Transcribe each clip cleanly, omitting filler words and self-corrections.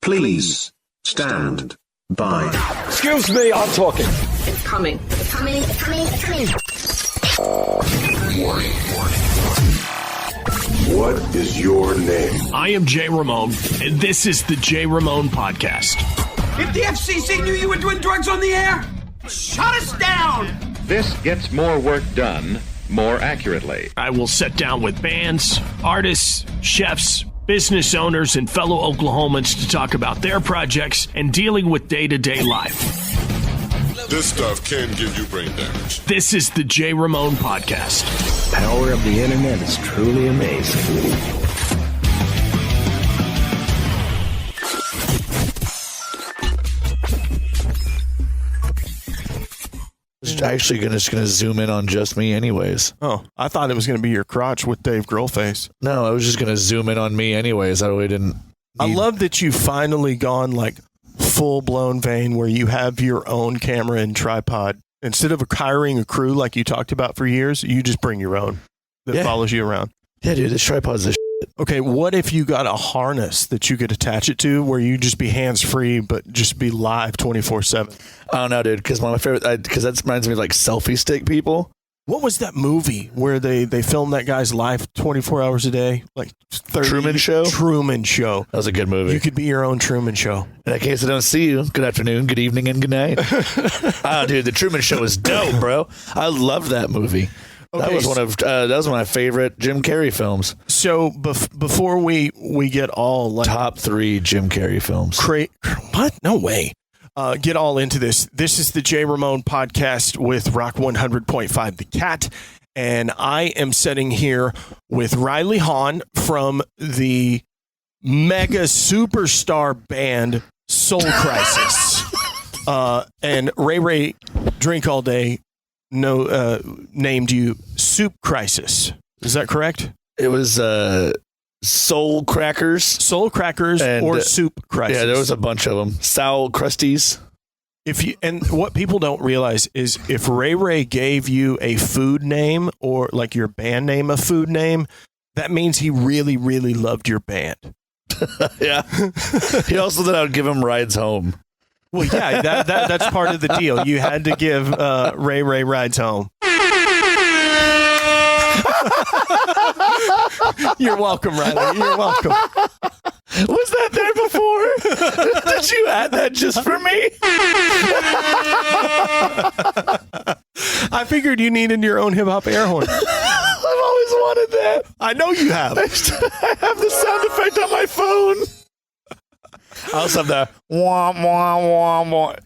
Please stand by. Excuse me, I'm talking. It's coming. It's coming. It's coming. It's coming. Warning. What is your name? I am Jay Ramone, and this is the Jay Ramone Podcast. If the FCC knew you were doing drugs on the air, shut us down! This gets more work done more accurately. I will sit down with bands, artists, chefs, business owners, and fellow Oklahomans to talk about their projects and dealing with day-to-day life. This stuff can give you brain damage. This is the Jay Ramone Podcast. The power of the internet is truly amazing. Actually just gonna zoom in on just me anyways. Oh, I thought it was gonna be your crotch with Dave Grillface. No, I was just gonna zoom in on me anyways. I really didn't. I love that you've finally gone like full-blown vein where you have your own camera and tripod. Instead of hiring a crew like you talked about for years, you just bring your own that follows you around. Yeah, dude, this tripod's the shit. Okay, what if you got a harness that you could attach it to where you just be hands-free but just be live 24/7? I don't know, dude, because one of my favorite, because that reminds me of like selfie stick people. What was that movie where they filmed that guy's life 24 hours a day? Like 30, Truman Show? Truman Show. That was a good movie. You could be your own Truman Show. In that case, I don't see you. Good afternoon, good evening, and good night. Oh, dude, the Truman Show was dope, bro. I loved that movie. Okay. That was one of my favorite Jim Carrey films. So before we get all like top 3 Jim Carrey films. What? No way. Get all into this. This is the Jay Ramone Podcast with Rock 100.5 The Cat, and I am sitting here with Riley Hahn from the mega superstar band Soul Crisis, and Ray Drink All Day named you Soup Crisis. Is that correct? It was Soul Crackers, and, or Soup Crisis. Yeah, there was a bunch of them. Soul Crusties. And what people don't realize is if Ray gave you a food name or like your band name a food name, that means he really, really loved your band. Yeah. He also said I would give him rides home. Well, yeah, that's part of the deal. You had to give Ray rides home. You're welcome, Riley. You're welcome. Was that there before? Did you add that just for me? I figured you needed your own hip-hop air horn. I've always wanted that. I know you have. I have the sound effect on my phone. I also have the wah, wah, wah, wah.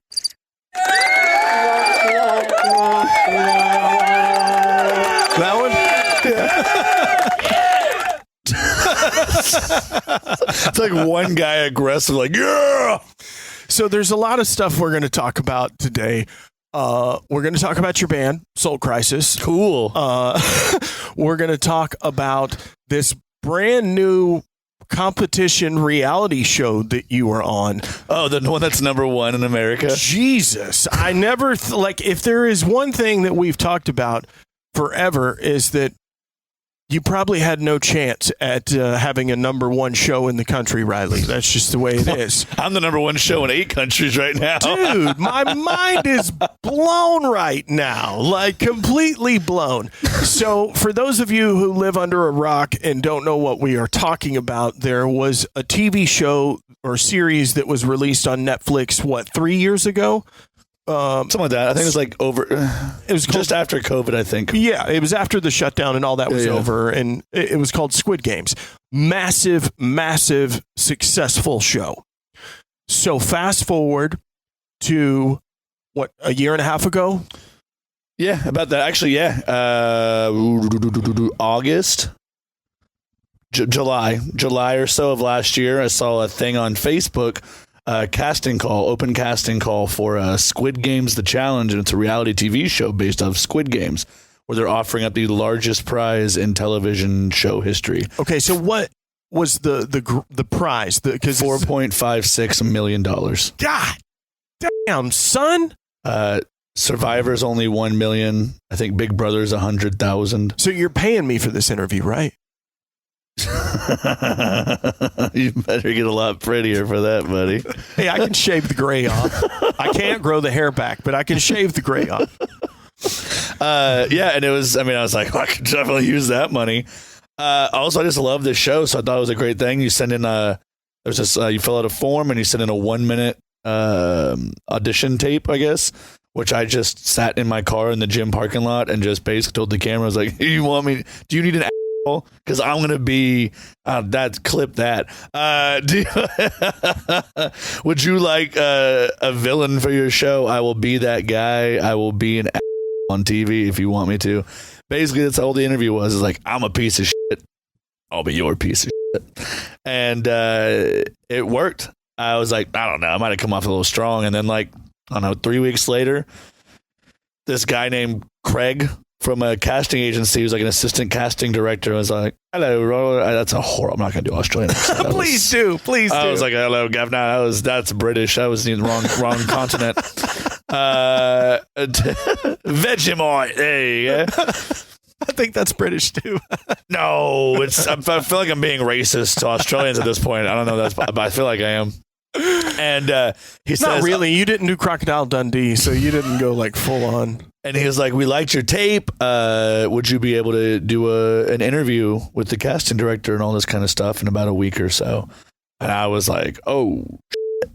That one? It's like one guy aggressive, like, yeah. So there's a lot of stuff we're going to talk about today. We're going to talk about your band, Soul Crisis. Cool. We're going to talk about this brand new competition reality show that you were on. Oh, the one that's #1 in America? Jesus. I never, if there is one thing that we've talked about forever is that you probably had no chance at having a #1 show in the country, Riley. That's just the way it is. I'm the #1 show in 8 countries right now. Dude, my mind is blown right now, like completely blown. So for those of you who live under a rock and don't know what we are talking about, there was a TV show or series that was released on Netflix, 3 years ago? Something like that. I think it was like over. It was just after COVID, I think. Yeah, it was after the shutdown and all that was over, and it was called Squid Games. Massive, massive, successful show. So fast forward to a year and a half ago? Yeah, about that. Actually, yeah. August, July or so of last year, I saw a thing on Facebook. Open casting call for Squid Games The Challenge, and it's a reality TV show based off Squid Games, where they're offering up the largest prize in television show history. Okay, so what was the prize? Because $4.56 million. God damn, son! Survivor's only 1 million. I think Big Brother's 100,000. So you're paying me for this interview, right? You better get a lot prettier for that, buddy. Hey, I can shave the gray off. I can't grow the hair back, but I can shave the gray off. Yeah, and it was, I was like, I could definitely use that money. Also, I just love this show, so I thought it was a great thing. You send in you fill out a form and you send in a 1-minute audition tape, I guess, which I just sat in my car in the gym parking lot and just basically told the camera, I was like, do you need an asshole? Because I'm going to be, clip that. Would you like a villain for your show? I will be that guy. I will be an asshole on TV if you want me to. Basically, that's all the interview was. Is like, I'm a piece of shit. I'll be your piece of shit. And it worked. I was like, I don't know. I might have come off a little strong. And then, 3 weeks later, this guy named Craig from a casting agency, who's like an assistant casting director, was like, hello, that's a horror. I'm not going to do Australian. Please do. I was like, hello, Governor. That's British. I was in the wrong continent. Vegemite. There you go. I think that's British too. No, I feel like I'm being racist to Australians at this point. I don't know but I feel like I am. And he says, not really. You didn't do Crocodile Dundee, so you didn't go full on. And he was like, we liked your tape. Would you be able to do an interview with the casting director and all this kind of stuff in about a week or so? And I was like, oh,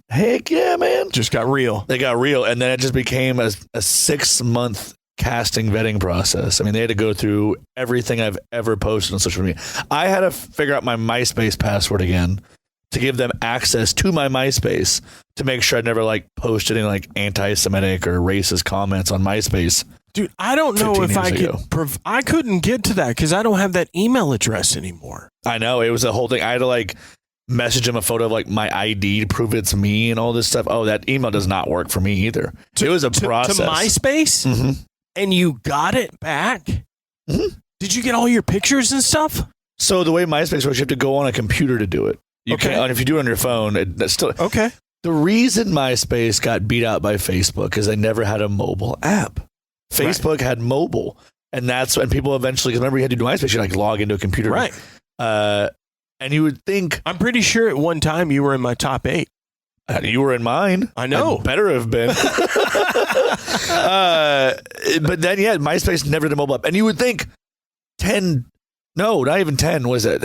heck yeah, man. Just got real. They got real. And then it just became a 6-month casting vetting process. They had to go through everything I've ever posted on social media. I had to figure out my MySpace password again to give them access to my MySpace to make sure I'd never posted any anti-Semitic or racist comments on MySpace. Dude, I don't know if I could. I couldn't get to that because I don't have that email address anymore. I know. It was a whole thing. I had to message them a photo of my ID to prove it's me and all this stuff. Oh, that email does not work for me either. It was a process. To MySpace? Mm-hmm. And you got it back? Mm-hmm. Did you get all your pictures and stuff? So the way MySpace works, you have to go on a computer to do it. You can't, and if you do it on your phone, that's still okay. The reason MySpace got beat out by Facebook is they never had a mobile app. Facebook had mobile, and that's when people eventually. Because remember, you had to do MySpace. You log into a computer, right? And you would think. I'm pretty sure at one time you were in my top 8. You were in mine. I know. I'd better have been. But then, MySpace never did a mobile app, and you would think 10. No, not even 10. Was it?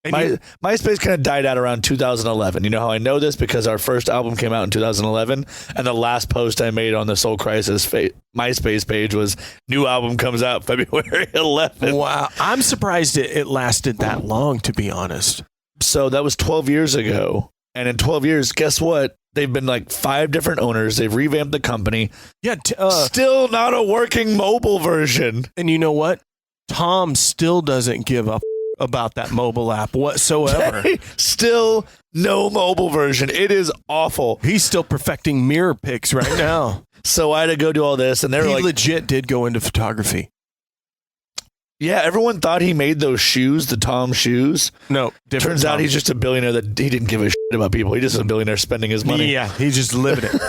MySpace kind of died out around 2011. You know how I know this? Because our first album came out in 2011, and the last post I made on the Soul Crisis MySpace page was, new album comes out February 11th. Wow. I'm surprised it lasted that long, to be honest. So that was 12 years ago. And in 12 years, guess what? They've been 5 different owners. They've revamped the company. Yeah. Still not a working mobile version. And you know what? Tom still doesn't give up about that mobile app whatsoever. Still no mobile version. It is awful. He's still perfecting mirror pics right now. So I had to go do all this, and he legit did go into photography. Yeah, everyone thought he made those shoes, the Tom shoes. No, turns out he's just a billionaire that he didn't give a shit about people. He's just a billionaire spending his money. Yeah, he's just living it.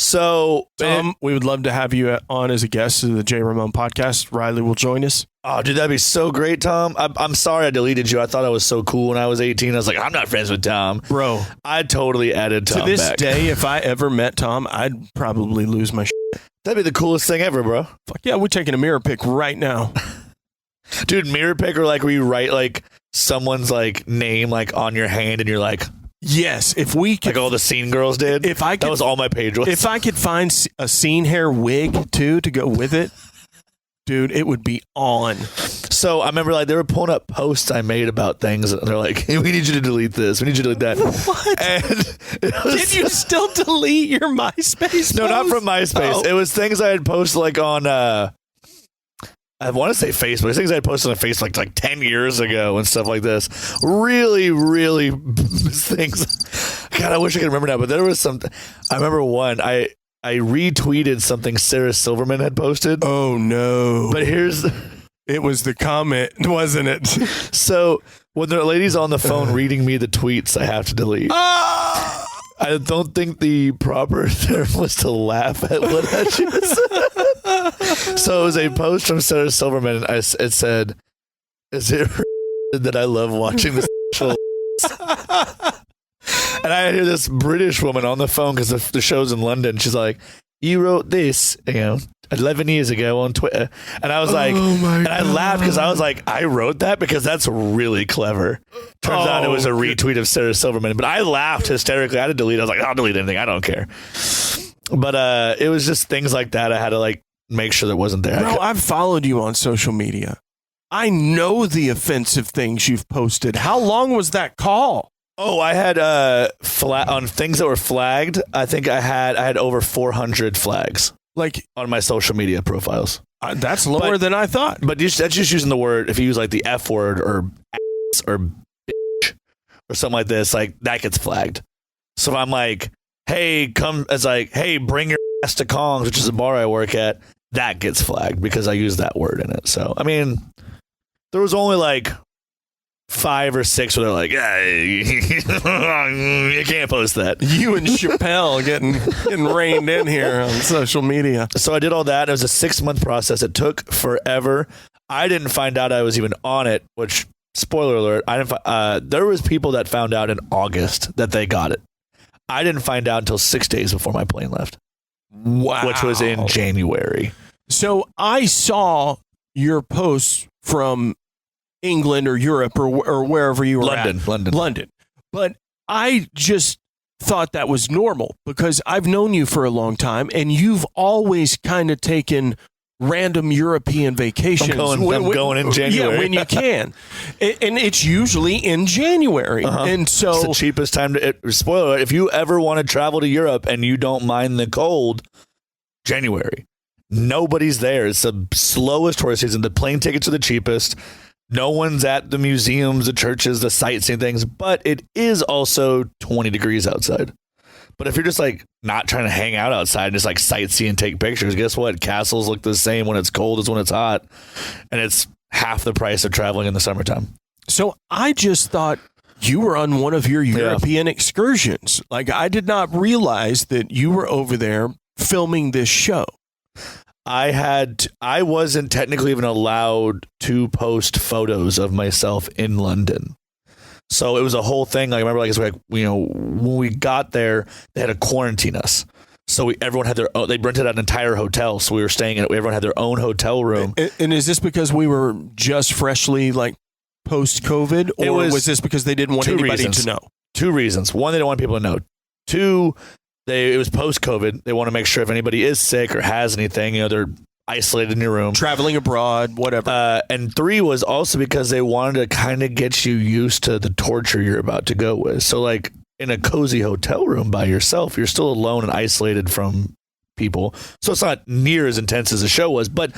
So Tom, we would love to have you on as a guest to the J. Ramone podcast. Riley will join us. Oh, dude, that'd be so great, Tom. I'm sorry I deleted you. I thought I was so cool when I was 18. I was like, I'm not friends with Tom. Bro, I totally added Tom to this back. day, if I ever met Tom, I'd probably lose my shit. That'd be the coolest thing ever, bro. Fuck yeah, we're taking a mirror pic right now. Dude, mirror pic, or where you write someone's name on your hand and you're like, yes, if we could, all the scene girls did. That was all my page was. If I could find a scene hair wig too to go with it, dude, it would be on. So I remember they were pulling up posts I made about things, and they're like, hey, we need you to delete this. We need you to delete that. What? And did you still delete your MySpace? No, not from MySpace. Oh. It was things I had posted on I want to say Facebook. Things I had posted on Facebook like 10 years ago and stuff like this. Really, really things. God, I wish I could remember now. But there was something. I remember one. I retweeted something Sarah Silverman had posted. Oh no! But it was the comment, wasn't it? So when the lady's on the phone reading me the tweets, I have to delete. I don't think the proper term was to laugh at what she was. So it was a post from Sarah Silverman, and it said, Is it that I love watching this show? And I hear this British woman on the phone because the show's in London. She's like, "You wrote this, 11 years ago on Twitter." And I was like, I laughed because I was like, I wrote that because that's really clever. Turns out it was a retweet of Sarah Silverman, but I laughed hysterically. I had to delete it. I was like, I'll delete anything. I don't care. But it was just things like that. I had to like make sure that wasn't there. Bro, I've followed you on social media. I know the offensive things you've posted. How long was that call? Oh, I had on things that were flagged. I think I had over 400 flags, like on my social media profiles. That's lower than I thought. But that's just using the word. If you use like the F word or ass or bitch or something like this, like that gets flagged. So if I'm like, hey, bring your ass to Kong's, which is a bar I work at, that gets flagged because I use that word in it. So I mean, there was only like 5 or 6 where they're like, you can't post that. You and Chappelle getting reined in here on social media. So I did all that. It was a 6-month process. It took forever. I didn't find out I was even on it, which, spoiler alert, there was people that found out in August that they got it. I didn't find out until 6 days before my plane left. Wow. Which was in January. So I saw your posts from England or Europe or wherever you were at. London. But I just thought that was normal because I've known you for a long time and you've always kind of taken random European vacations. I'm going in January. Yeah, when you can. And it's usually in January. And so it's the cheapest time to spoiler alert, if you ever want to travel to Europe and you don't mind the cold, January. Nobody's there. It's the slowest tourist season. The plane tickets are the cheapest. No one's at the museums, the churches, the sightseeing things, but it is also 20 degrees outside. But if you're just like not trying to hang out outside, just like sightsee and take pictures, guess what? Castles look the same when it's cold as when it's hot. And it's half the price of traveling in the summertime. So I just thought you were on one of your European excursions. Like I did not realize that you were over there filming this show. I wasn't technically even allowed to post photos of myself in London. So it was a whole thing. I remember when we got there, they had to quarantine us. So everyone had their own, they rented out an entire hotel. So we were staying in it. Everyone had their own hotel room. And is this because we were just freshly like post-COVID, or was this because they didn't want anybody to know? 2 reasons. 1, they don't want people to know. 2, it was post-COVID. They want to make sure if anybody is sick or has anything, they're isolated in your room. Traveling abroad, whatever. And 3 was also because they wanted to kind of get you used to the torture you're about to go with. So like in a cozy hotel room by yourself, you're still alone and isolated from people. So it's not near as intense as the show was, but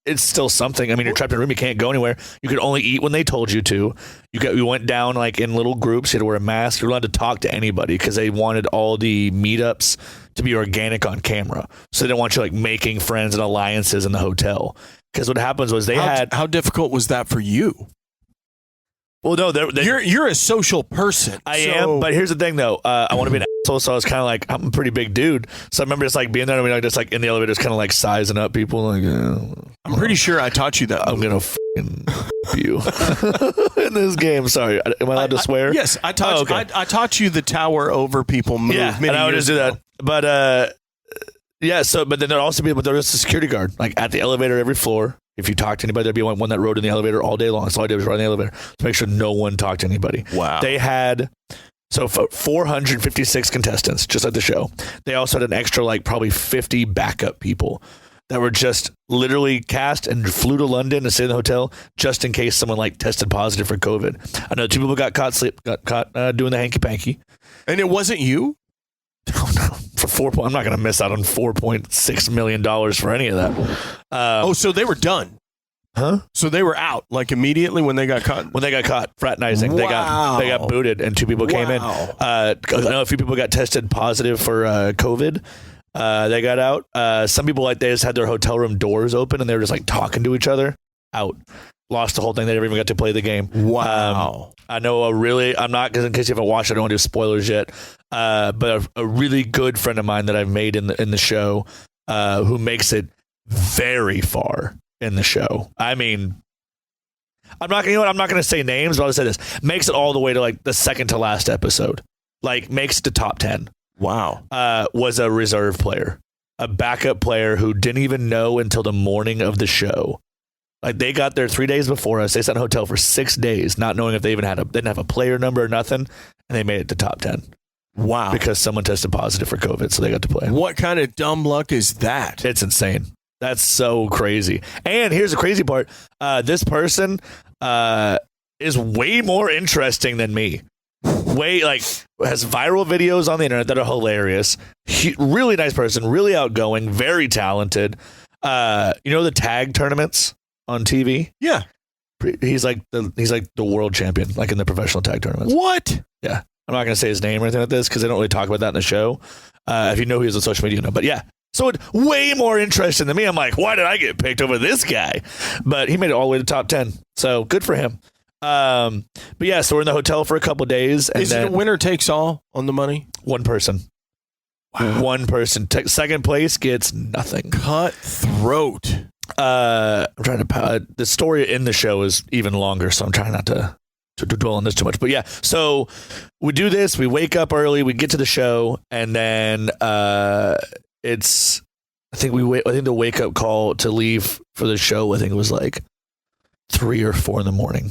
it's still something. I mean, you're trapped in a room. You can't go anywhere. You could only eat when they told you to. You went down like in little groups. You had to wear a mask. You're allowed to talk to anybody because they wanted all the meetups to be organic on camera. So they didn't want you like making friends and alliances in the hotel. Because what happens was how difficult was that for you? Well, no, you're a social person. I am, but here's the thing, though. I want to be an asshole, so I was kind of like, I'm a pretty big dude. So I remember just like being there, and just like in the elevator, just kind of like sizing up people. Like, I'm pretty sure I taught you that. I'm gonna fucking you in this game. Sorry, am I allowed to swear? Yes, I taught. Okay. I taught you the tower over people move. Yeah, and I would just do that. But yeah. So, but then there'd also be, there's a security guard like at the elevator every floor. If you talk to anybody, there'd be one that rode in the elevator all day long. So all I did was ride in the elevator to make sure no one talked to anybody. Wow. They had 456 contestants, just like the show. They also had an extra like probably 50 backup people that were just literally cast and flew to London to stay in the hotel just in case someone like tested positive for COVID. I know 2 people got caught doing the hanky panky. And it wasn't you? No. For I'm not going to miss out on $4.6 million for any of that. So they were done. Huh? So they were out like immediately when they got caught. When they got caught fraternizing, wow. they got booted, and 2 people came in. I know a few people got tested positive for COVID. They got out. Some people they just had their hotel room doors open and they were just like talking to each other. Out. Lost the whole thing. They never even got to play the game. Wow. I know I'm not, because in case you haven't watched it, I don't want to do spoilers yet. But a really good friend of mine that I've made in the show, who makes it very far in the show. I mean, I'm not going to say names, but I'll say this. Makes it all the way to like the second to last episode. Like makes it to top 10. Wow. Was a reserve player, a backup player who didn't even know until the morning of the show. Like they got there 3 days before us. They sat in a hotel for 6 days, not knowing if they even didn't have a player number or nothing. And they made it to top 10. Wow. Because someone tested positive for COVID. So they got to play. What kind of dumb luck is that? It's insane. That's so crazy. And here's the crazy part. This person is way more interesting than me. Way like has viral videos on the internet that are hilarious. Really nice person, really outgoing, very talented. You know the tag tournaments on TV? Yeah. He's like the world champion, like in the professional tag tournaments. What? Yeah. I'm not going to say his name or anything like this because they don't really talk about that in the show. If you know who he is on social media, you know. But yeah. So it's way more interesting than me. I'm like, why did I get picked over this guy? But he made it all the way to top 10. So good for him. But yeah, so we're in the hotel for a couple of days. And is it a winner takes all on the money? One person. Wow. One person. Second place gets nothing. Cutthroat. I'm trying to. The story in the show is even longer, so I'm trying not to dwell on this too much. But yeah, so we do this. We wake up early. We get to the show, and then it's. I think the wake up call to leave for the show. I think it was like 3 or 4 in the morning.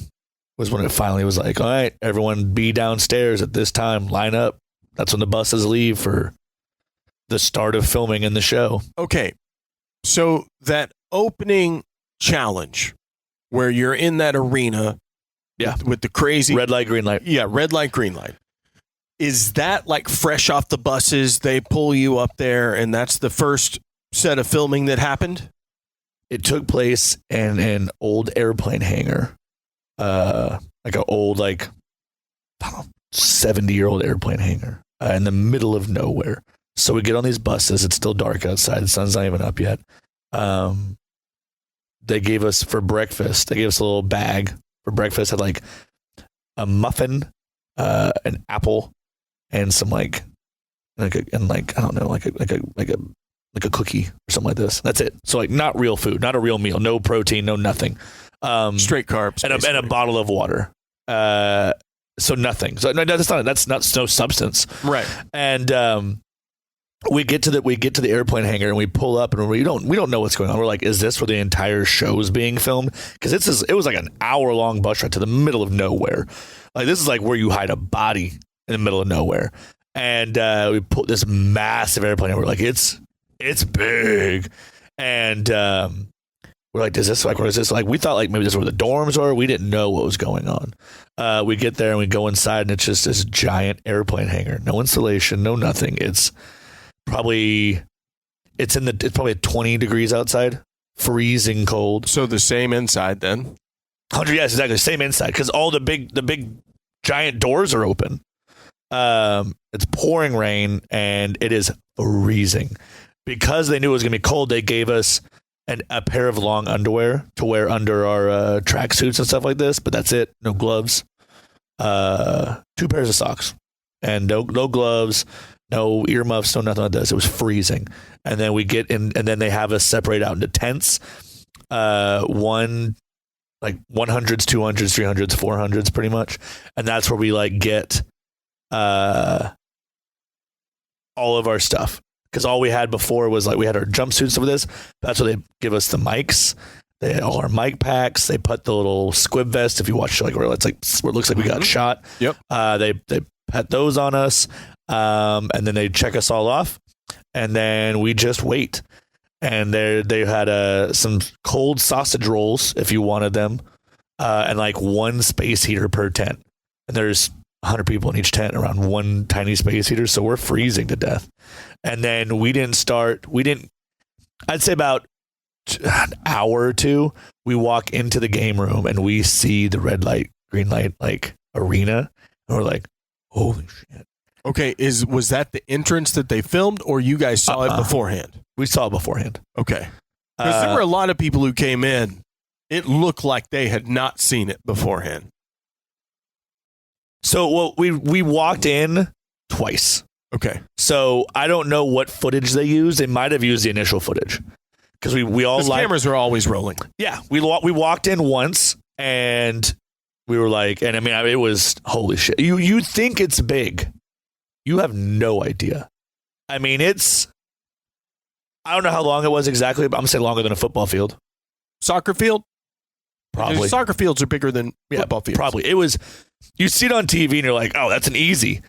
Was when it finally was like, all right, everyone be downstairs at this time, line up. That's when the buses leave for the start of filming in the show. Okay. So that opening challenge where you're in that arena with the crazy red light, green light. Yeah, red light, green light. Is that like fresh off the buses? They pull you up there and that's the first set of filming that happened? It took place in an old airplane hangar. Like an old, 70-year-old airplane hangar in the middle of nowhere. So we get on these buses. It's still dark outside. The sun's not even up yet. They gave us for breakfast. They gave us a little bag for breakfast. Had like a muffin, an apple, and some I don't know, like a cookie or something like this. That's it. So like not real food, not a real meal. No protein, no nothing. Straight carbs and a bottle of water. So nothing. So no, that's not no substance. Right. And we get to the airplane hangar and we pull up and we don't know what's going on. We're like, is this where the entire show is being filmed? Because it was like an hour-long bus ride to the middle of nowhere. Like this is like where you hide a body in the middle of nowhere. And we put this massive airplane and we're like, it's big. And we're like, what is this? Like, we thought like maybe this is where the dorms are. We didn't know what was going on. We get there and we go inside and it's just this giant airplane hangar. No insulation, no nothing. It's probably 20 degrees outside, freezing cold. So the same inside then? 100, yes, exactly. Same inside because all the big giant doors are open. It's pouring rain and it is freezing. Because they knew it was going to be cold, they gave us a pair of long underwear to wear under our tracksuits and stuff like this. But that's it. No gloves. 2 pairs of socks. And no gloves, no earmuffs, no nothing like this. It was freezing. And then we get in, and then they have us separate out into tents. One, like 100s, 200s, 300s, 400s, pretty much. And that's where we like get all of our stuff. Because all we had before was like we had our jumpsuits for this. That's where they give us the mics. They had all our mic packs. They put the little squib vest. If you watch like where it looks like we got shot. Yep. They put those on us, and then they check us all off, and then we just wait. And they had some cold sausage rolls if you wanted them, and like 1 space heater per tent. And there's 100 people in each tent around 1 tiny space heater, so we're freezing to death. And then I'd say about an hour or 2, we walk into the game room and we see the red light, green light, like arena. And we're like, holy shit. Okay. Was that the entrance that they filmed or you guys saw it beforehand? We saw it beforehand. Okay. Because there were a lot of people who came in. It looked like they had not seen it beforehand. So we walked in twice. Okay. So I don't know what footage they used. They might have used the initial footage because we all cameras are always rolling. Yeah, we walked in once And we were like, and I mean, it was holy shit. You think it's big. You have no idea. I mean, I don't know how long it was exactly, but I'm going to say longer than a football field. Soccer field? Probably. Soccer fields are bigger than football fields. Probably. It was, you see it on TV and you're like, oh, that's an easy.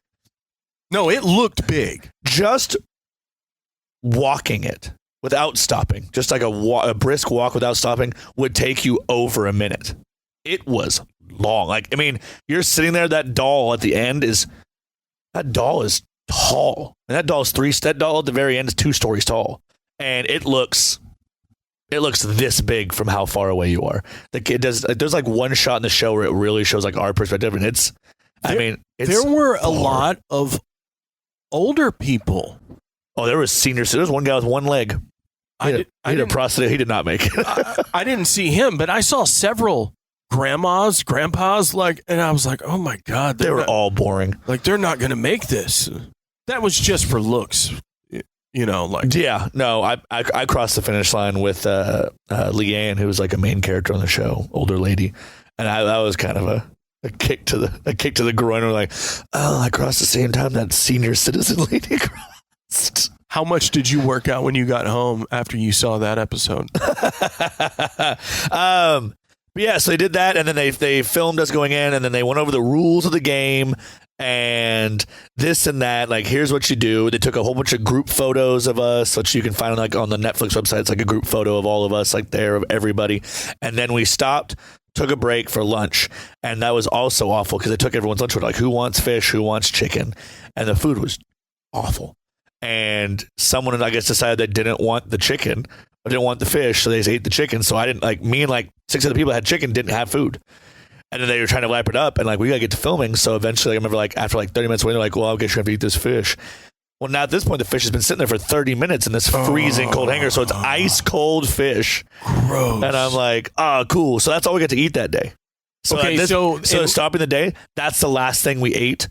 No, it looked big. Just walking it without stopping, just like a brisk walk without stopping, would take you over a minute. It was long. Like, I mean, you're sitting there, that doll at the end is tall. And that doll at the very end is 2 stories tall. And it looks this big from how far away you are. There's like one shot in the show where it really shows like our perspective, and there were a lot of older people. Oh, there was seniors. There was one guy with one leg. He had a prosthetic. He did not make it. I didn't see him, but I saw several grandpas, and I was like, oh my God. They were all boring. Like, they're not going to make this. That was just for looks. Yeah, no, I crossed the finish line with Leanne, who was like a main character on the show, older lady, and that was kind of a kick to the groin. We're like, oh, I crossed the same time that senior citizen lady crossed. How much did you work out when you got home after you saw that episode? But yeah, so they did that, and then they filmed us going in, and then they went over the rules of the game. And this and that, like, here's what you do. They took a whole bunch of group photos of us, which you can find like on the Netflix website. It's like a group photo of all of us, like there, of everybody. And then we stopped, took a break for lunch, and that was also awful because they took everyone's lunch. Like, who wants fish? Who wants chicken? And the food was awful. And someone, I guess, decided they didn't want the chicken, or didn't want the fish, so they just ate the chicken. So I didn't, like, me and like 6 other people that had chicken didn't have food. And then they were trying to wrap it up, and like, we gotta get to filming. So eventually, I remember like after like 30 minutes waiting, they're like, well, I guess you have to eat this fish. Well, now at this point, the fish has been sitting there for 30 minutes in this freezing cold hanger, so it's ice cold fish. Gross. And I'm like, oh, cool. So that's all we got to eat that day. So okay, so stopping the day, that's the last thing we ate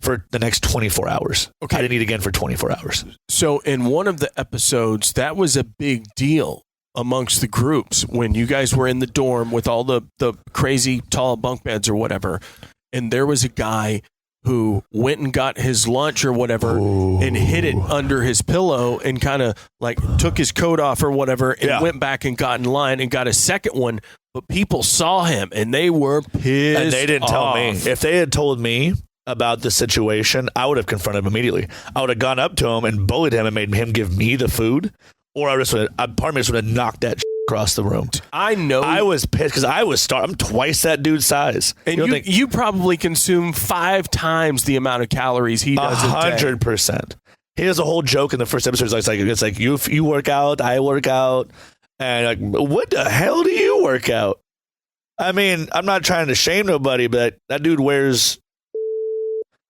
for the next 24 hours. Okay. I didn't eat again for 24 hours. So in one of the episodes, that was a big deal amongst the groups when you guys were in the dorm with all the crazy tall bunk beds or whatever. And there was a guy who went and got his lunch or whatever and hid it under his pillow and kind of like took his coat off or whatever and went back and got in line and got a second one. But people saw him and they were pissed. And they didn't tell me. If they had told me about the situation, I would have confronted him immediately. I would have gone up to him and bullied him and made him give me the food. Or part of me just would have knocked that across the room. I know. I was pissed because I was I'm twice that dude's size. And you probably consume 5 times the amount of calories he does. 100%. He has a whole joke in the first episode. It's like you work out, I work out, and like, what the hell do you work out? I mean, I'm not trying to shame nobody, but that dude wears.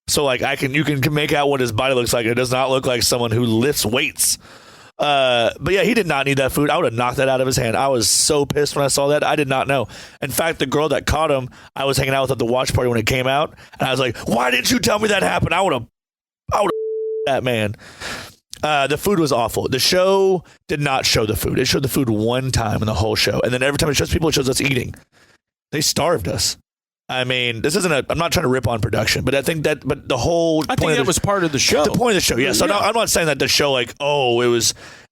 So like you can make out what his body looks like. It does not look like someone who lifts weights. But yeah, he did not need that food. I would have knocked that out of his hand. I was so pissed when I saw that. I did not know. In fact, the girl that caught him, I was hanging out with at the watch party when it came out, and I was like, "Why didn't you tell me that happened? I would have that man." The food was awful. The show did not show the food. It showed the food one time in the whole show, and then every time it shows people, it shows us eating. They starved us. I mean, this isn't I'm not trying to rip on production, but I think that, but the whole I think that was part of the show. The point of the show, yeah. So yeah. I'm not saying that the show, like, oh,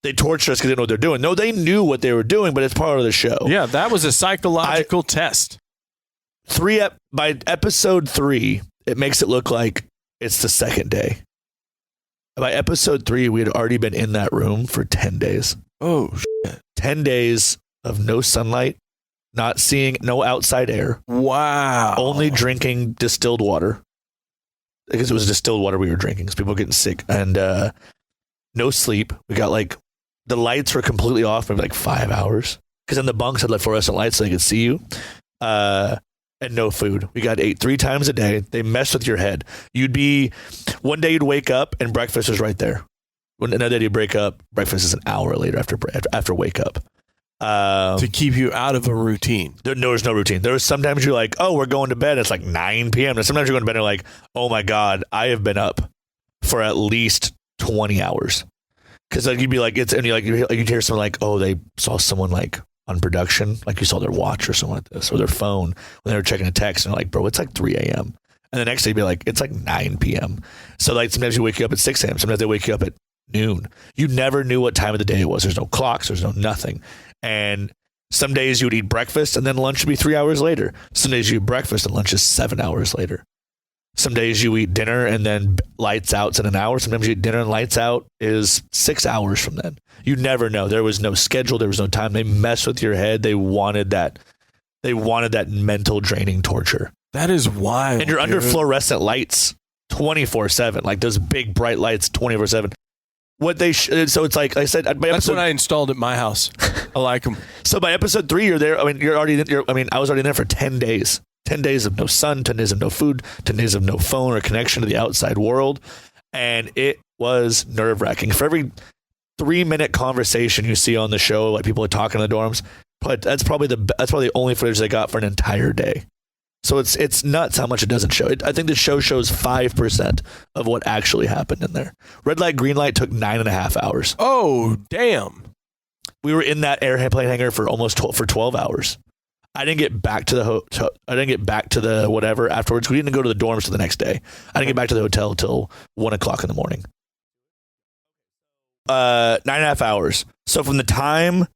they tortured us because they didn't know what they're doing. No, they knew what they were doing, but it's part of the show. Yeah, that was a psychological test. By episode 3, it makes it look like it's the second day. By episode 3, we had already been in that room for 10 days. Oh, shit. 10 days of no sunlight. Not seeing no outside air. Wow. Only drinking distilled water. Because it was distilled water we were drinking because people were getting sick. And no sleep. We got like, the lights were completely off for like 5 hours. Because then the bunks had like fluorescent lights so they could see you. And no food. We got 8 3 times a day. They messed with your head. One day you'd wake up and breakfast was right there. Another day you break up, breakfast is an hour later after wake up. To keep you out of a routine. There was no routine. There was sometimes you're like, oh, we're going to bed. It's like 9 p.m. And sometimes you're going to bed and you're like, oh my God, I have been up for at least 20 hours. Because like you'd be like, you'd hear someone like, oh, they saw someone like on production, like you saw their watch or something like this, or their phone when they were checking a text, and they're like, bro, it's like 3 a.m. And the next day, you'd be like, it's like 9 p.m. So like sometimes you wake you up at 6 a.m. Sometimes they wake you up at noon. You never knew what time of the day it was. There's no clocks. There's no nothing. And some days you would eat breakfast and then lunch would be 3 hours later. Some days you eat breakfast and lunch is 7 hours later. Some days you eat dinner and then lights out's in an hour. Sometimes you eat dinner and lights out is 6 hours from then. You never know. There was no schedule. There was no time. They messed with your head. They wanted that mental draining torture. That is wild. And you're under fluorescent lights 24/7, like those big bright lights 24/7. What they so it's like I said. That's what I installed at my house. I like them. So by episode 3, you're there. I mean, I was already there for 10 days. 10 days of no sun, 10 days of no food, 10 days of no phone or connection to the outside world, and it was nerve-wracking. For every 3-minute conversation you see on the show, like people are talking in the dorms, but that's probably the only footage they got for an entire day. So it's nuts how much it doesn't show. I think the show shows 5% of what actually happened in there. Red light, green light took 9.5 hours. Oh, damn. We were in that airplane hangar for almost 12 hours. I didn't get back to the hotel. I didn't get back to the whatever afterwards. We didn't go to the dorms till the next day. I didn't get back to the hotel till 1 o'clock in the morning. 9.5 hours. So from the time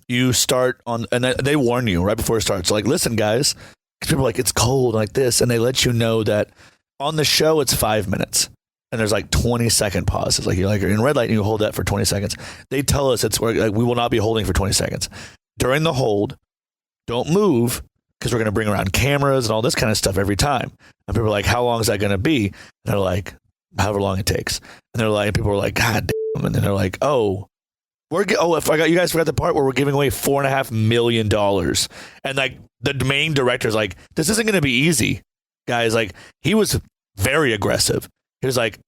you start on, and they warn you right before it starts, like, listen, guys, because people are like, it's cold like this, and they let you know that on the show it's 5 minutes, and there's like 20-second pauses. Like you're in red light, and you hold that for 20 seconds. They tell us we will not be holding for 20 seconds during the hold. Don't move, because we're going to bring around cameras and all this kind of stuff every time. And people are like, how long is that going to be? And they're like, however long it takes. And they're like, people are like, God damn. And then they're like, you guys forgot the part where we're giving away $4.5 million. And like the main director's like, this isn't going to be easy, guys. Like, he was very aggressive. He was like,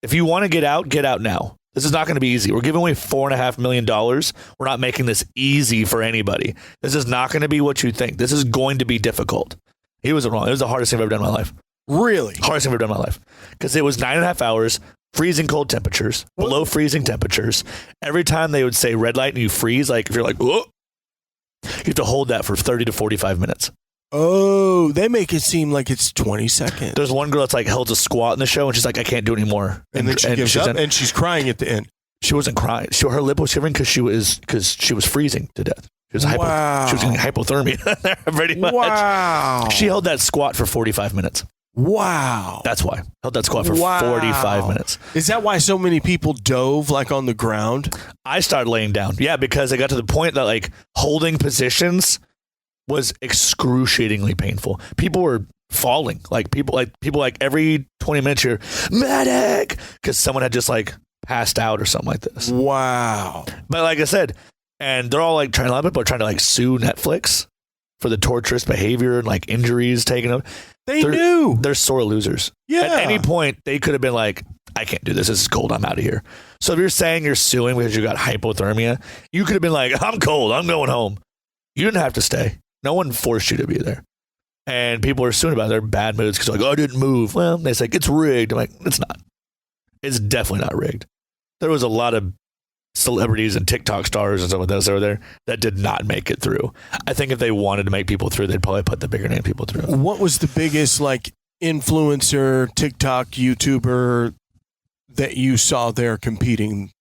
if you want to get out now. This is not going to be easy. We're giving away $4.5 million. We're not making this easy for anybody. This is not going to be what you think. This is going to be difficult. He was wrong. It was the hardest thing I've ever done in my life. Really? Hardest thing I've ever done in my life. Because it was 9.5 hours, freezing cold temperatures, below freezing temperatures. Every time they would say red light and you freeze, like if you're like, whoa, you have to hold that for 30 to 45 minutes. Oh, they make it seem like it's 20 seconds. There's one girl that's like held a squat in the show, and she's like, I can't do it anymore. And then she gives up, and she's crying at the end. She wasn't crying. Her lip was shivering because she was freezing to death. She was she was getting hypothermia. Pretty much. Wow. She held that squat for 45 minutes. Wow. That's why. Held that squat for 45 minutes. Is that why so many people dove like on the ground? I started laying down. Yeah, because I got to the point that like holding positions was excruciatingly painful. People were falling. People every 20 minutes you're medic, because someone had just like passed out or something like this. Wow. But like I said, and they're all like a lot of people are trying to like sue Netflix for the torturous behavior and like injuries taken up. They're sore losers. Yeah. At any point they could have been like, I can't do this. This is cold. I'm out of here. So if you're saying you're suing because you got hypothermia, you could have been like, I'm cold. I'm going home. You didn't have to stay. No one forced you to be there. And people are suing about it. They're bad moods because they're like, oh, I didn't move. Well, they say it's rigged. I'm like, it's not. It's definitely not rigged. There was a lot of celebrities and TikTok stars and stuff like that over there that did not make it through. I think if they wanted to make people through, they'd probably put the bigger name people through. What was the biggest like influencer, TikTok, YouTuber that you saw there competing?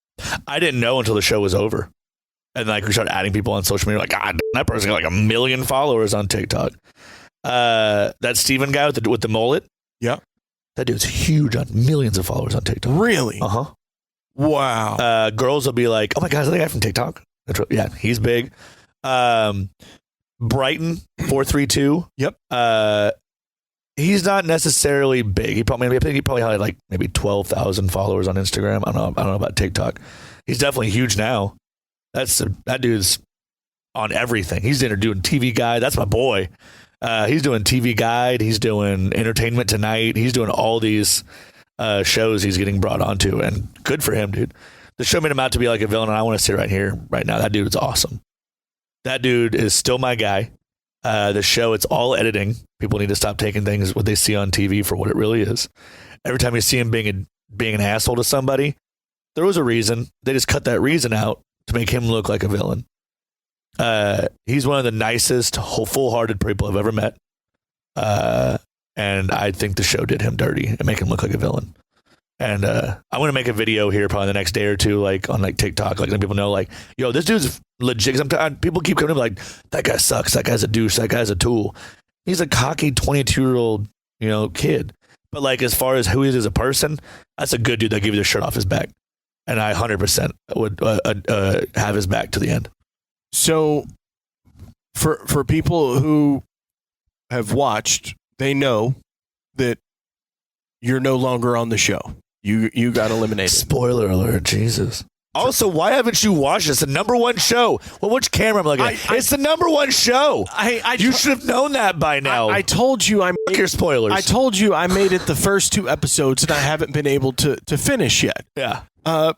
I didn't know until the show was over. And like we started adding people on social media, like, God, that person got like 1 million followers on TikTok. That Steven guy with the mullet. Yeah. That dude's huge on millions of followers on TikTok. Really? Uh-huh. Wow. Girls will be like, oh my God, is that the guy from TikTok? Yeah, he's big. Brighton 432. Yep. He's not necessarily big. I think he probably had like maybe 12,000 followers on Instagram. I don't know about TikTok. He's definitely huge now. That dude's on everything. He's doing TV Guide. That's my boy. He's doing TV Guide. He's doing Entertainment Tonight. He's doing all these shows he's getting brought onto, and good for him, dude. The show made him out to be like a villain, and I want to sit right here, right now. That dude is awesome. That dude is still my guy. The show, it's all editing. People need to stop taking things, what they see on TV, for what it really is. Every time you see him being an asshole to somebody, there was a reason. They just cut that reason out to make him look like a villain. He's one of the nicest, full-hearted people I've ever met. And I think the show did him dirty and make him look like a villain. And I'm going to make a video here probably the next day or two, like on like TikTok, like letting people know, like, yo, this dude's legit. People keep coming to me like, that guy sucks. That guy's a douche. That guy's a tool. He's a cocky 22-year-old, kid. But like, as far as who he is as a person, that's a good dude that gave you the shirt off his back. And I 100% would have his back to the end. So for people who have watched, they know that you're no longer on the show. You got eliminated. Spoiler alert, Jesus. Also, why haven't you watched this? The number one show. Well, which camera am I looking at? It's the number one show. You should have known that by now. I told you your spoilers. I told you I made it the first 2 episodes and I haven't been able to finish yet. Yeah.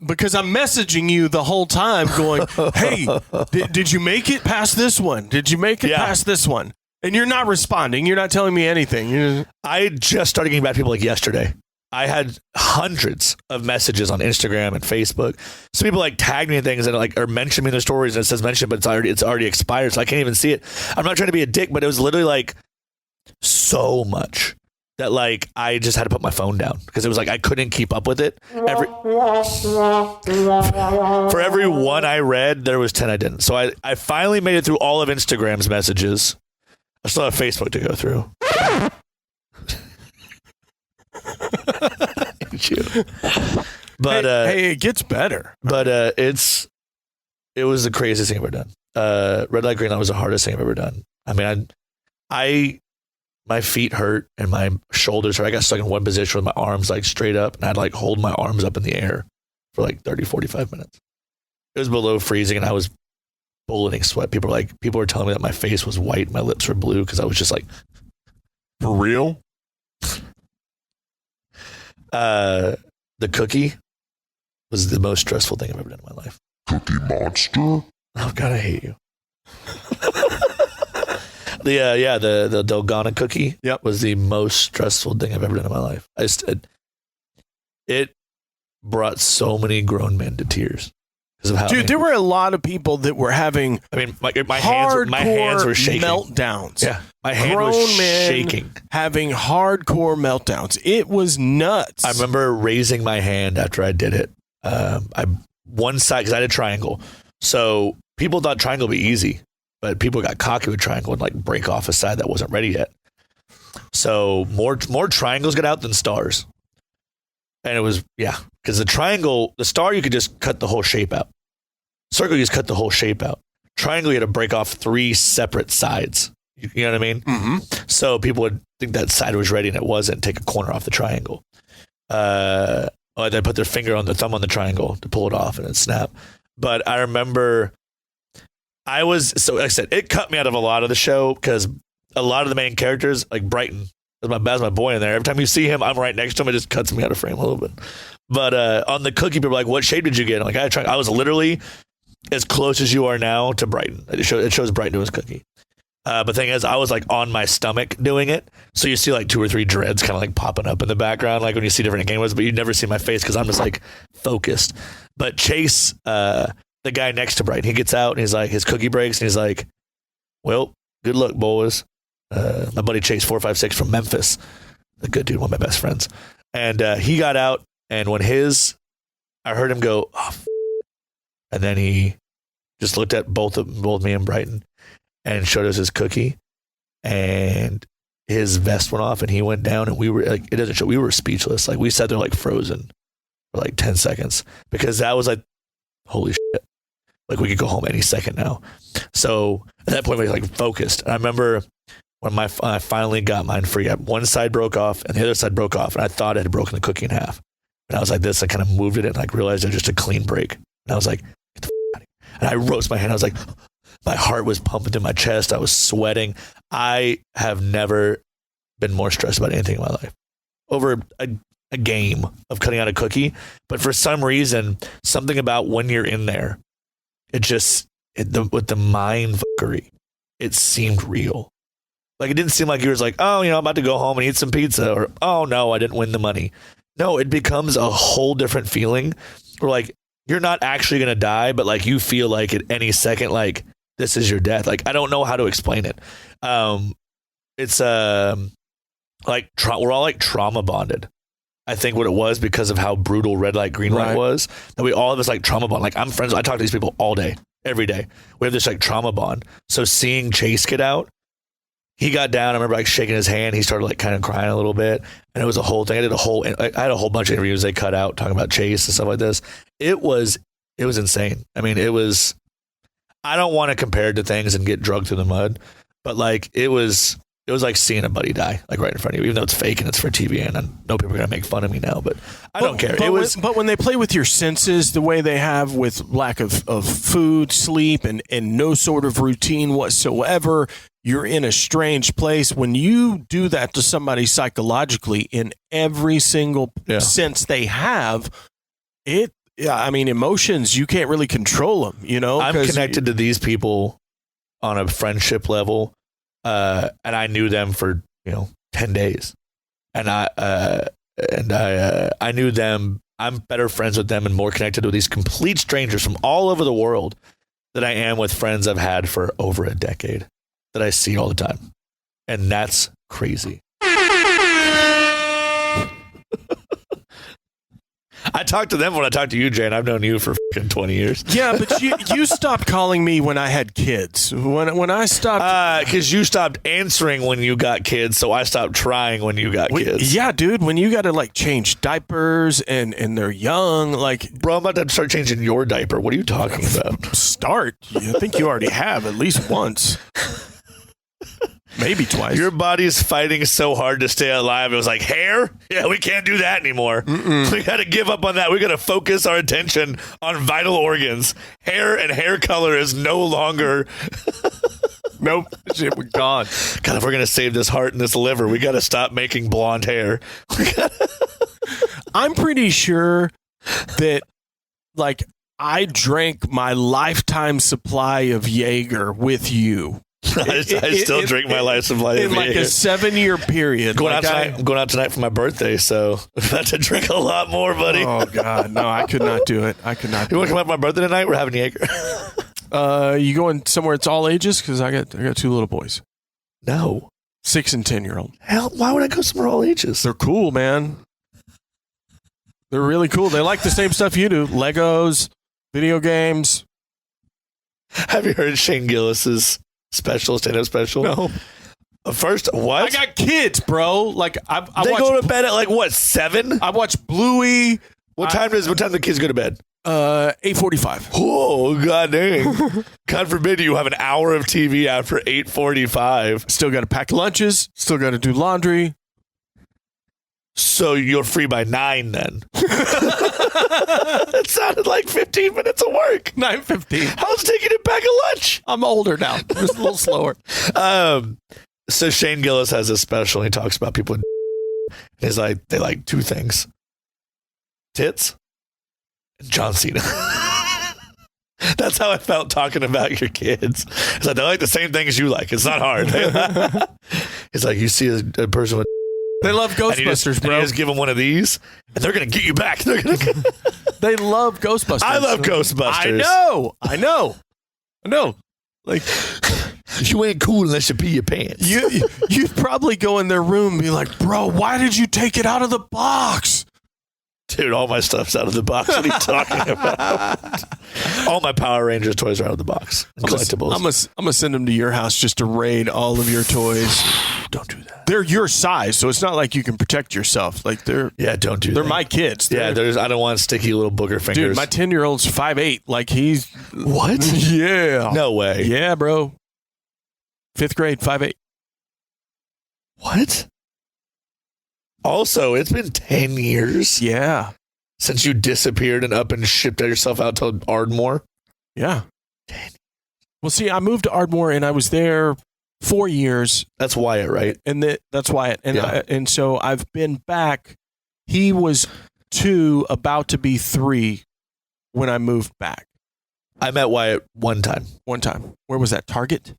Because I'm messaging you the whole time going, hey, did you make it past this one? Did you make it past this one? And you're not responding. You're not telling me anything. I just started getting back to people like yesterday. I had hundreds of messages on Instagram and Facebook. Some people like tag me in things and like or mention me in their stories and it says mention, but it's already expired, so I can't even see it. I'm not trying to be a dick, but it was literally like so much that like I just had to put my phone down because it was like I couldn't keep up with it. For every one I read, there was 10 I didn't. So I finally made it through all of Instagram's messages. I still have Facebook to go through. But hey, it gets better. But it was the craziest thing I've ever done. Red light, green light was the hardest thing I've ever done. I mean, my feet hurt and my shoulders hurt. I got stuck in one position with my arms like straight up, and I'd like hold my arms up in the air for like 30, 45 minutes. It was below freezing, and I was bulleting sweat. People were telling me that my face was white, my lips were blue because I was just like, for real. The cookie was the most stressful thing I've ever done in my life. Cookie monster? Oh God, I hate you. The Dalgona cookie was the most stressful thing I've ever done in my life. It brought so many grown men to tears. Dude, there were a lot of people that were having my hands were shaking. Meltdowns. Yeah. My hand was shaking. Having hardcore meltdowns. It was nuts. I remember raising my hand after I did it. One side, because I did triangle. So people thought triangle would be easy, but people got cocky with triangle and like break off a side that wasn't ready yet. So more triangles got out than stars. And it was, because the star, you could just cut the whole shape out. Circle, you just cut the whole shape out. Triangle, you had to break off 3 separate sides. You know what I mean? Mm-hmm. So people would think that side was ready and it wasn't. Take a corner off the triangle. They put their finger on the thumb on the triangle to pull it off and it snapped. But I remember like I said, it cut me out of a lot of the show because a lot of the main characters, like Brighton, that's my boy in there. Every time you see him, I'm right next to him. It just cuts me out of frame a little bit. But on the cookie, people were like, what shape did you get? I'm like, I was literally as close as you are now to Brighton. It shows Brighton to his cookie. But the thing is, I was like on my stomach doing it. So you see like 2 or 3 dreads kind of like popping up in the background, like when you see different game modes, but you never see my face because I'm just like focused. But Chase, the guy next to Brighton, he gets out and he's like, his cookie breaks and he's like, well, good luck, boys. My buddy Chase 456 from Memphis, a good dude, one of my best friends. And he got out, and when I heard him go, oh, and then he just looked at both me and Brighton and showed us his cookie, and his vest went off and he went down, and we were like, it doesn't show, we were speechless. Like we sat there like frozen for like 10 seconds because that was like, holy shit. Like we could go home any second now. So at that point we were like focused. And I remember when I finally got mine free, one side broke off and the other side broke off, and I thought it had broken the cookie in half. And I was like this, I kind of moved it and like realized it was just a clean break. And I was like, get the f- out of here. And I rose my hand. I was like, my heart was pumping through my chest. I was sweating. I have never been more stressed about anything in my life over a game of cutting out a cookie. But for some reason, something about when you're in there, with the mind fuckery, it seemed real. Like it didn't seem like you was like, oh, I'm about to go home and eat some pizza, or oh no, I didn't win the money. No, it becomes a whole different feeling where like you're not actually gonna die, but like you feel like at any second, like this is your death. Like, I don't know how to explain it. It's like we're all like trauma bonded. I think what it was because of how brutal red light, green light was, that we all have this like trauma bond. Like, I'm friends. I talk to these people all day, every day. We have this like trauma bond. So seeing Chase get out, he got down. I remember like shaking his hand. He started like kind of crying a little bit, and it was a whole thing. I had a whole bunch of interviews they cut out talking about Chase and stuff like this. It was insane. I mean, it was. I don't want to compare it to things and get drugged through the mud, but like it was like seeing a buddy die like right in front of you, even though it's fake and it's for TV. And I know people are gonna make fun of me now, but I don't care. But when they play with your senses the way they have with lack of food, sleep, and no sort of routine whatsoever. You're in a strange place. When you do that to somebody psychologically in every single sense they have, emotions, you can't really control them, I'm connected to these people on a friendship level, and I knew them for, 10 days. And I knew them. I'm better friends with them and more connected with these complete strangers from all over the world than I am with friends I've had for over a decade. That I see all the time. And that's crazy. I talk to them when I talk to you, Jay, and I've known you for 20 years. Yeah, but you stopped calling me when I had kids. When I stopped... Because you stopped answering when you got kids, so I stopped trying when you got kids. Yeah, dude, when you got to, like, change diapers and they're young, like... Bro, I'm about to start changing your diaper. What are you talking about? Start? I think you already have, at least once. Maybe twice. Your body's fighting so hard to stay alive. It was like, hair? Yeah, we can't do that anymore. We got to give up on that. We got to focus our attention on vital organs. Hair and hair color is no longer... Nope. Shit, we're gone. God, if we're going to save this heart and this liver, we got to stop making blonde hair. I'm pretty sure that, like, I drank my lifetime supply of Jaeger with you. I still drink my life supply in like a 7-year period. I'm going out tonight for my birthday, so I'm about to drink a lot more, buddy. Oh God, no! I could not do it. You want to come out for my birthday tonight? We're having Jaeger. You going somewhere it's all ages? Because I got 2 little boys. No, 6 and 10-year-old. Hell, why would I go somewhere all ages? They're cool, man. They're really cool. They like the same stuff you do: Legos, video games. Have you heard Shane Gillis's stand-up special? No. First, what? I got kids, bro. Like they go to bed at like what, 7? I watch Bluey. What time do the kids go to bed? 8:45. Oh, god dang! God forbid you have an hour of TV after 8:45. Still got to pack lunches. Still got to do laundry. So you're free by 9 then. It sounded like 15 minutes of work. 9:15. How long does it take you to pack a lunch? I'm older now. Just a little slower. So Shane Gillis has a special. He talks about people. He's like, they like 2 things: tits and John Cena. That's how I felt talking about your kids. It's like, they like the same things you like. It's not hard. It's like, you see a person with... They love Ghostbusters, bro. And you just give them one of these, and they're going to get you back. They love Ghostbusters. I love Ghostbusters. I know. Like, you ain't cool unless you pee your pants. You'd probably go in their room and be like, bro, why did you take it out of the box? Dude, all my stuff's out of the box. What are you talking about? All my Power Rangers toys are out of the box. Collectibles. I'm gonna send them to your house just to raid all of your toys. Don't do that. They're your size, so it's not like you can protect yourself. Like don't do that. They're my kids. I don't want sticky little booger fingers. Dude, my 10-year-old's 5'8". Like he's what? Yeah. No way. Yeah, bro. 5th grade, 5'8". What? Also, it's been 10 years. Yeah. Since you disappeared and up and shipped yourself out to Ardmore. Yeah. 10. Well, see, I moved to Ardmore and I was there 4 years. That's Wyatt, right? And that's Wyatt. And and so I've been back. He was 2, about to be 3 when I moved back. I met Wyatt one time. Where was that? Target?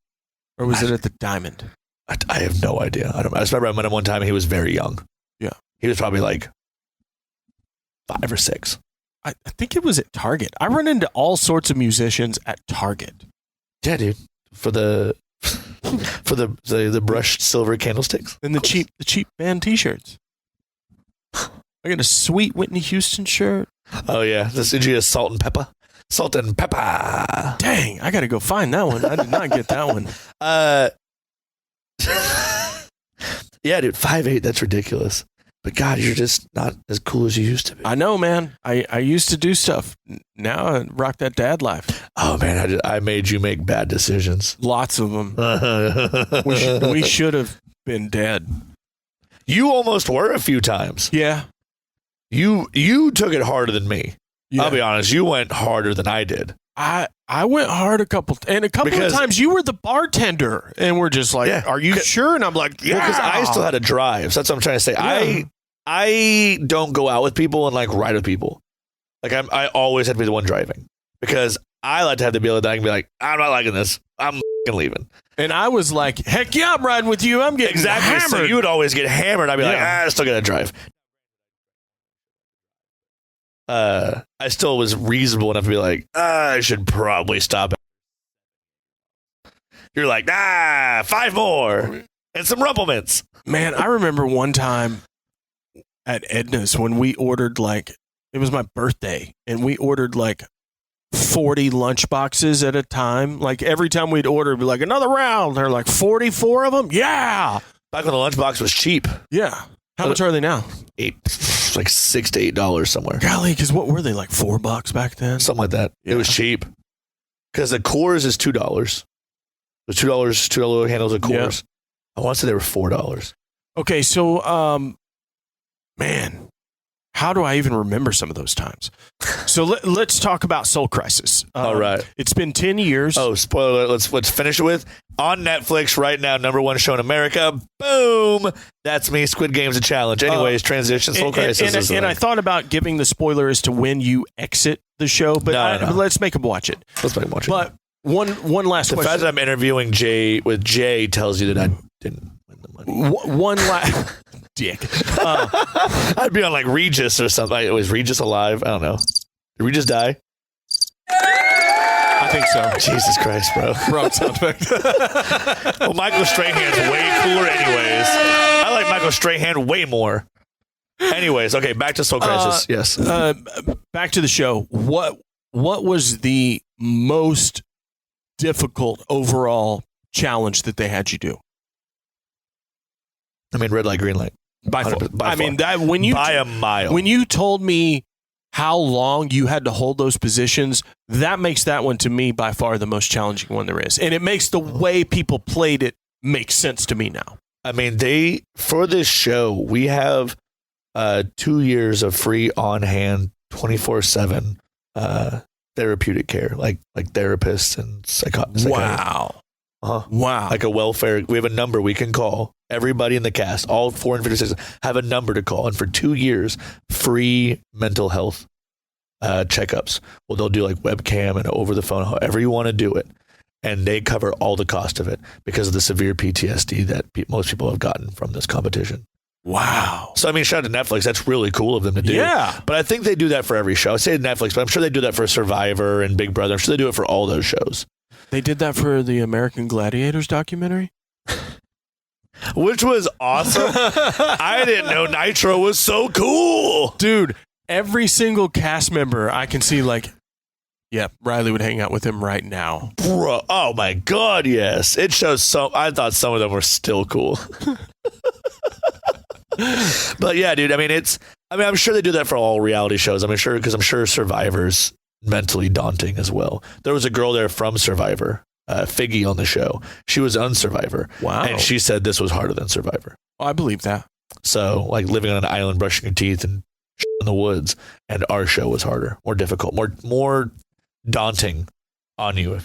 Or was it at the Diamond? I have no idea. I just remember I met him one time and he was very young. Yeah. He was probably like 5 or 6. I think it was at Target. I run into all sorts of musicians at Target. Yeah, dude. for the brushed silver candlesticks And the cheap band T-shirts. I got a sweet Whitney Houston shirt. Oh yeah, did you get salt and pepper? Salt and pepper. Dang, I got to go find that one. I did not get that one. Yeah, dude, 5'8", that's ridiculous. But God, you're just not as cool as you used to be. I know, man. I used to do stuff. Now I rock that dad life. Oh man, I made you make bad decisions. Lots of them. We should have been dead. You almost were a few times. Yeah. You took it harder than me. Yeah. I'll be honest. You went harder than I did. I went hard a couple of times. You were the bartender, and we're just like, "Are you sure?" And I'm like, "Yeah," because I still had to drive. So that's what I'm trying to say. Yeah. I don't go out with people and like ride with people. Like I always had to be the one driving because I like to have the ability that I can be like, "I'm not liking this. I'm leaving." And I was like, "Heck yeah, I'm riding with you. I'm getting hammered." So you would always get hammered. I'd be like, I still got to drive. I still was reasonable enough to be like, I should probably stop. You're like, 5 more and some Rumplements. Man, I remember one time at Edna's when we ordered it was my birthday, and we ordered 40 lunch boxes at a time. Like every time we'd order, it'd be like another round. They're like 44 of them. Yeah. Back when the lunchbox was cheap. Yeah. How much are they now? Like $6 to $8 somewhere. Golly, because what were they, like $4 back then? Something like that. Yeah. It was cheap. Because the Coors is $2. The $2 handles of Coors. Yeah. I want to say they were $4. Okay, so, man, how do I even remember some of those times? So let's talk about Soul Crisis. All right. It's been 10 years. Oh, spoiler alert. Let's finish it with on Netflix right now, #1 show in America. Boom. That's me. Squid Game's a challenge. Anyways, transition. Soul Crisis. And I thought about giving the spoiler as to when you exit the show, but let's make them watch it. Let's make them watch it. But one last question. The fact that I'm interviewing Jay tells you that I didn't win the money. One last... Dick. I'd be on like Regis or something. Was Regis alive? I don't know. Did Regis die? I think so. Jesus Christ, bro. Wrong sound effect. Well, Michael Strahan's way cooler anyways. I like Michael Strahan way more. Anyways, okay, back to Soul Crisis. Yes. Back to the show. What was the most difficult overall challenge that they had you do? I mean, red light, green light. By far. I mean, that by a mile. When you told me how long you had to hold those positions, that makes that one to me by far the most challenging one there is, and it makes the way people played it make sense to me now. I mean, for this show, we have 2 years of free on hand 24/7 therapeutic care, like therapists and psychologists. Wow. Wow. Like a welfare. We have a number we can call. Everybody in the cast, all 456, have a number to call. And for 2 years, free mental health checkups. Well, they'll do like webcam and over the phone, however you want to do it. And they cover all the cost of it because of the severe PTSD that most people have gotten from this competition. Wow. So, I mean, shout out to Netflix. That's really cool of them to do. Yeah. But I think they do that for every show. I say Netflix, but I'm sure they do that for Survivor and Big Brother. I'm sure they do it for all those shows. They did that for the American Gladiators documentary? Which was awesome. I didn't know Nitro was so cool. Dude, every single cast member I can see Riley would hang out with him right now. Bro, oh my God, yes. It shows I thought some of them were still cool. But yeah, dude, I'm sure they do that for all reality shows. I'm sure Survivor's mentally daunting as well. There was a girl there from Survivor, Figgy on the show. She was on Survivor. Wow. And she said this was harder than Survivor. Oh, I believe that. So like living on an island, brushing your teeth and in the woods, and our show was harder, more difficult, more daunting on you.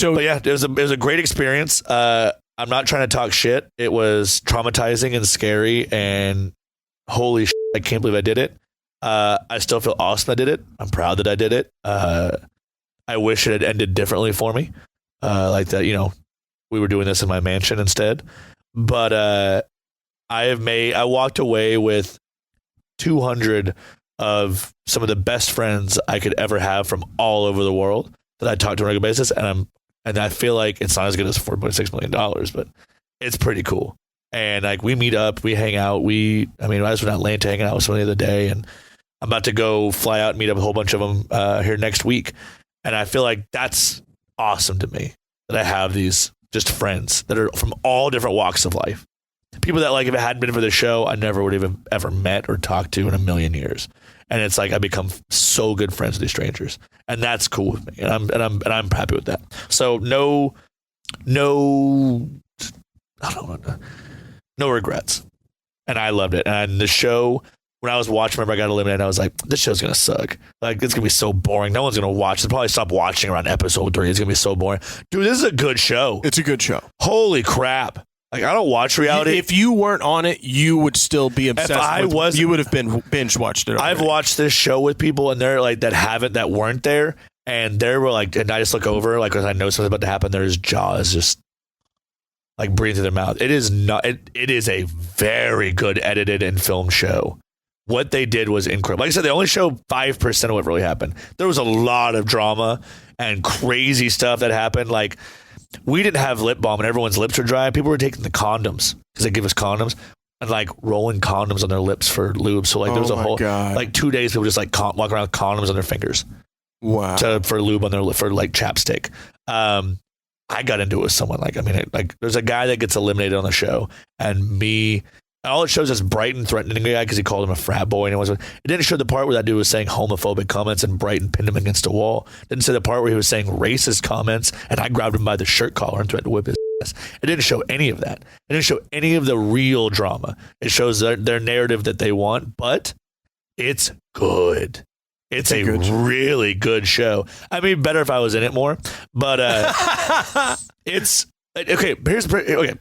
But yeah, it was a great experience. I'm not trying to talk shit. It was traumatizing and scary, and holy shit, I can't believe I did it. I still feel awesome I did it. I'm proud that I did it. I wish it had ended differently for me. Like that, we were doing this in my mansion instead. But I walked away with 200 of some of the best friends I could ever have from all over the world that I talk to on a regular basis, and I'm And I feel like it's not as good as $4.6 million, but it's pretty cool. And like we meet up, we hang out. I was in Atlanta hanging out with someone the other day, and I'm about to go fly out and meet up with a whole bunch of them here next week. And I feel like that's awesome to me that I have these just friends that are from all different walks of life. People that like, if it hadn't been for the show, I never would have ever met or talked to in a million years. And it's like I become so good friends with these strangers, and that's cool with me. And I'm happy with that. So no regrets. And I loved it. And the show, when I was watching, remember I got eliminated, I was like, this show's going to suck. Like, it's going to be so boring. No one's going to watch. They'll probably stop watching around episode 3. It's going to be so boring. Dude, this is a good show. It's a good show. Holy crap. Like, I don't watch reality. If you weren't on it, you would still be obsessed. You would have been binge watched it already. I've watched this show with people, and they're like, that weren't there. And they were like, and I just look over, like, because I know something's about to happen. There's jaws just like breathing through their mouth. It is not, it is a very good edited and filmed show. What they did was incredible. Like I said, they only showed 5% of what really happened. There was a lot of drama and crazy stuff that happened. Like, we didn't have lip balm and everyone's lips were dry. People were taking the condoms because they give us condoms and like rolling condoms on their lips for lube. So like there was a whole, like 2 days, people just like walk around with condoms on their fingers. Wow. For lube on their lip, for like chapstick. I got into it with someone like there's a guy that gets eliminated on the show, and all it shows is Brighton threatening the guy because he called him a frat boy, and it didn't show the part where that dude was saying homophobic comments and Brighton pinned him against a wall. It didn't say the part where he was saying racist comments and I grabbed him by the shirt collar and threatened to whip his ass. It didn't show any of that. It didn't show any of the real drama. It shows their narrative that they want, but it's good. It's a really good show. I mean, better if I was in it more, but it's okay. Okay.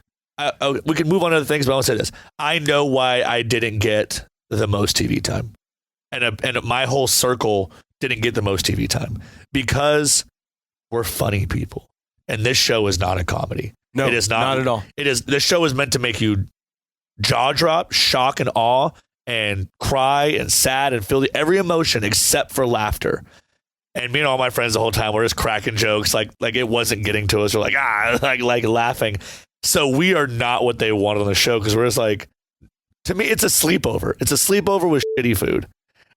We can move on to other things, but I want to say this. I know why I didn't get the most TV time. And my whole circle didn't get the most TV time because we're funny people. And this show is not a comedy. No, it is not at all. This show is meant to make you jaw drop, shock and awe, and cry and sad and feel every emotion except for laughter. And me and all my friends the whole time were just cracking jokes like it wasn't getting to us. We're like laughing. So we are not what they wanted on the show because we're just like, to me, it's a sleepover. It's a sleepover with shitty food.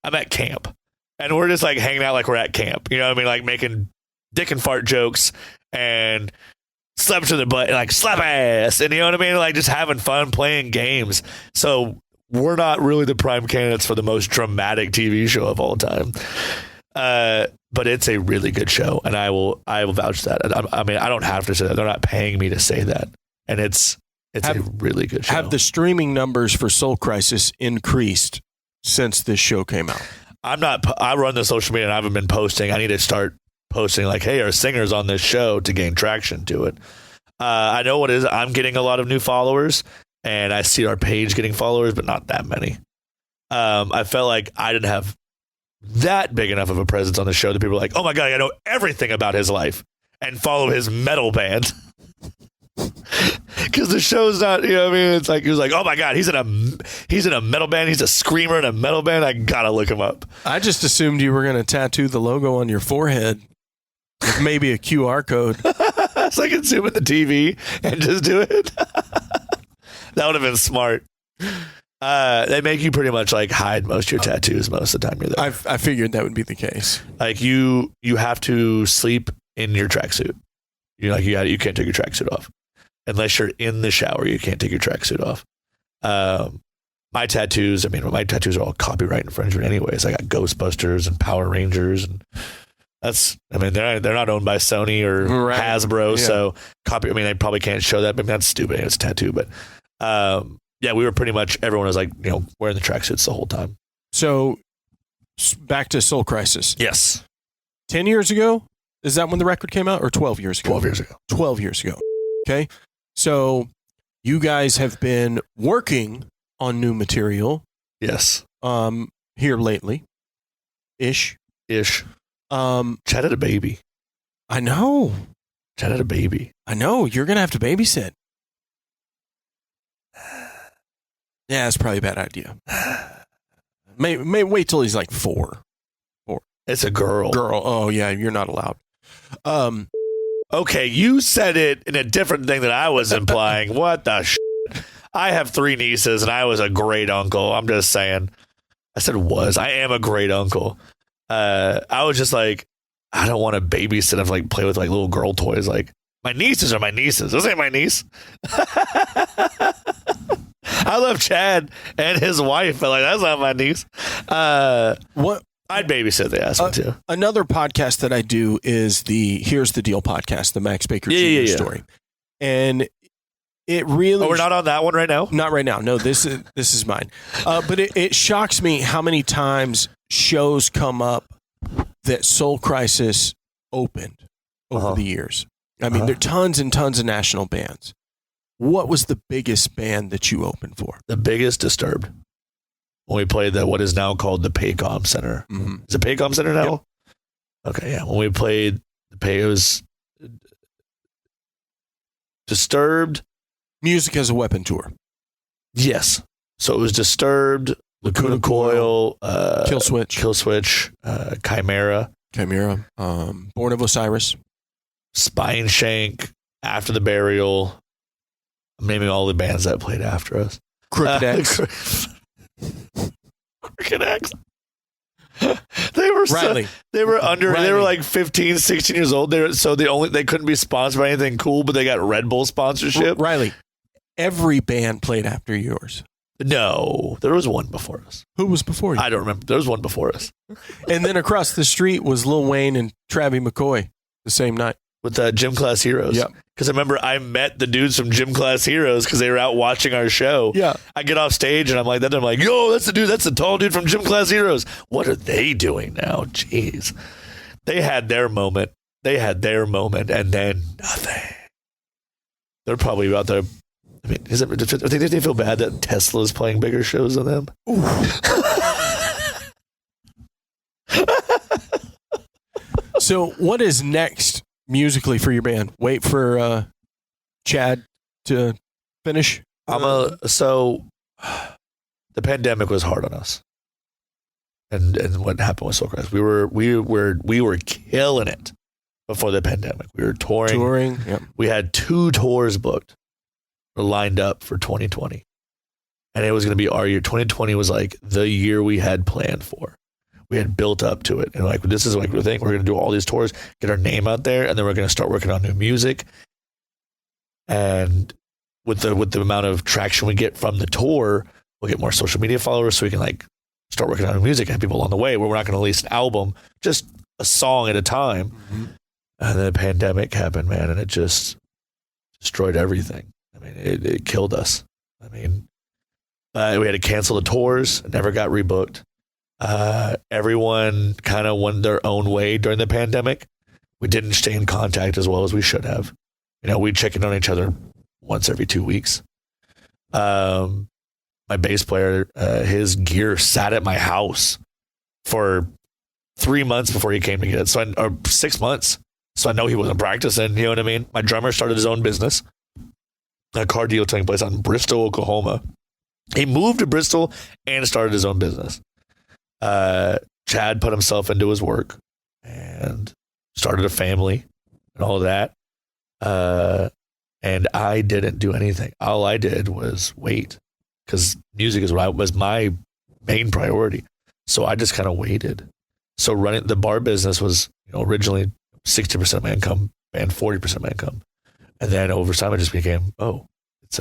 I'm at camp and we're just like hanging out like we're at camp. You know what I mean? Like making dick and fart jokes and slap to the butt and like slap ass. And you know what I mean? Like just having fun playing games. So we're not really the prime candidates for the most dramatic TV show of all time. But it's a really good show, and I will vouch that. I mean, I don't have to say that. They're not paying me to say that. And it's a really good show. Have the streaming numbers for Soul Crisis increased since this show came out? I run the social media and I haven't been posting. I need to start posting like, hey, our singer's on this show to gain traction to it. I know what it is. I'm getting a lot of new followers and I see our page getting followers, but not that many. I felt like I didn't have that big enough of a presence on the show that people are like, oh my God, I know everything about his life and follow his metal band. Because the show's not, you know what I mean? It's like, he was like, oh my God, he's in a metal band. He's a screamer in a metal band. I gotta look him up. I just assumed you were going to tattoo the logo on your forehead with maybe a QR code. So I can zoom in the TV and just do it. That would have been smart. They make you pretty much like hide most of your tattoos most of the time you're there. I figured that would be the case. Like you have to sleep in your tracksuit. You can't take your tracksuit off unless you're in the shower. You can't take your tracksuit off. My tattoos are all copyright infringement anyways. I got Ghostbusters and Power Rangers, and they're not owned by Sony or Hasbro, so they probably can't show that. But that's stupid. It's a tattoo, but yeah, we were pretty much, everyone was like, wearing the tracksuits the whole time. So Back to Soul Crisis. Yes. 10 years ago? Is that when the record came out, or 12 years ago? 12 years ago. 12 years ago. Okay. So you guys have been working on new material. Yes. Here lately. Ish. Chad had a baby. I know. Chad had a baby. I know. You're going to have to babysit. Yeah, that's probably a bad idea. May wait till he's like 4. It's a girl. Oh, yeah, you're not allowed. Okay, you said it in a different thing that I was implying. What the shit? I have 3 nieces, and I was a great uncle. I'm just saying. I said was. I am a great uncle. I was just like, I don't want to babysit and like play with like little girl toys. Like, my nieces are my nieces. This ain't my niece. I love Chad and his wife, but like that's not my niece. What? I'd babysit. They asked me to. Another podcast that I do is the Here's the Deal podcast, the Max Baker Jr. story, and it really. Oh, we're not on that one right now. Not right now. No, this is mine. But it shocks me how many times shows come up that Soul Crisis opened over the years. I mean, there are tons and tons of national bands. What was the biggest band that you opened for? The biggest, Disturbed. When we played what is now called the Paycom Center. Mm-hmm. Is it Paycom Center now? Yep. Okay, yeah. When we played it was Disturbed. Music as a Weapon tour. Yes. So it was Disturbed, Lacuna Coil, Killswitch, Chimera, Born of Osiris, Spine Shank, After the Burial. I'm naming all the bands that played after us. Crooked X. Crooked X. They were Riley. They were like 15, 16 years old. They couldn't be sponsored by anything cool, but they got Red Bull sponsorship. Riley, every band played after yours. No, there was one before us. Who was before you? I don't remember. There was one before us. And then across the street was Lil Wayne and Travie McCoy the same night. With Gym Class Heroes. Yep. Because I remember I met the dudes from Gym Class Heroes because they were out watching our show. Yeah. I get off stage and I'm like, yo, that's the tall dude from Gym Class Heroes. What are they doing now? Jeez. They had their moment. And then nothing. They're probably about there. I mean, do they feel bad that Tesla's playing bigger shows than them? So what is next musically for your band? Wait for Chad to finish? So the pandemic was hard on us. And what happened with Soul Crisis? We were killing it before the pandemic. We were touring. Yep. We had 2 tours booked or lined up for 2020. And it was going to be our year. 2020 was like the year we had planned for. We had built up to it. And like, this is like the thing. We're going to do all these tours, get our name out there, and then we're going to start working on new music. And with the amount of traction we get from the tour, we'll get more social media followers so we can like start working on new music and have people on the way where we're not going to release an album, just a song at a time. Mm-hmm. And then the pandemic happened, man, and it just destroyed everything. I mean, it killed us. I mean, we had to cancel the tours, never got rebooked. Everyone kind of went their own way during the pandemic. We didn't stay in contact as well as we should have. You know, we'd check in on each other once every 2 weeks. My bass player, his gear sat at my house for 3 months before he came to get it. Or 6 months. So I know he wasn't practicing. You know what I mean? My drummer started his own business. A car deal taking place on Bristol, Oklahoma. He moved to Bristol and started his own business. Chad put himself into his work and started a family and all of that. And I didn't do anything. All I did was wait because music was my main priority. So I just kind of waited. So running the bar business was, originally 60% of my income and 40% of my income. And then over time it just became, it's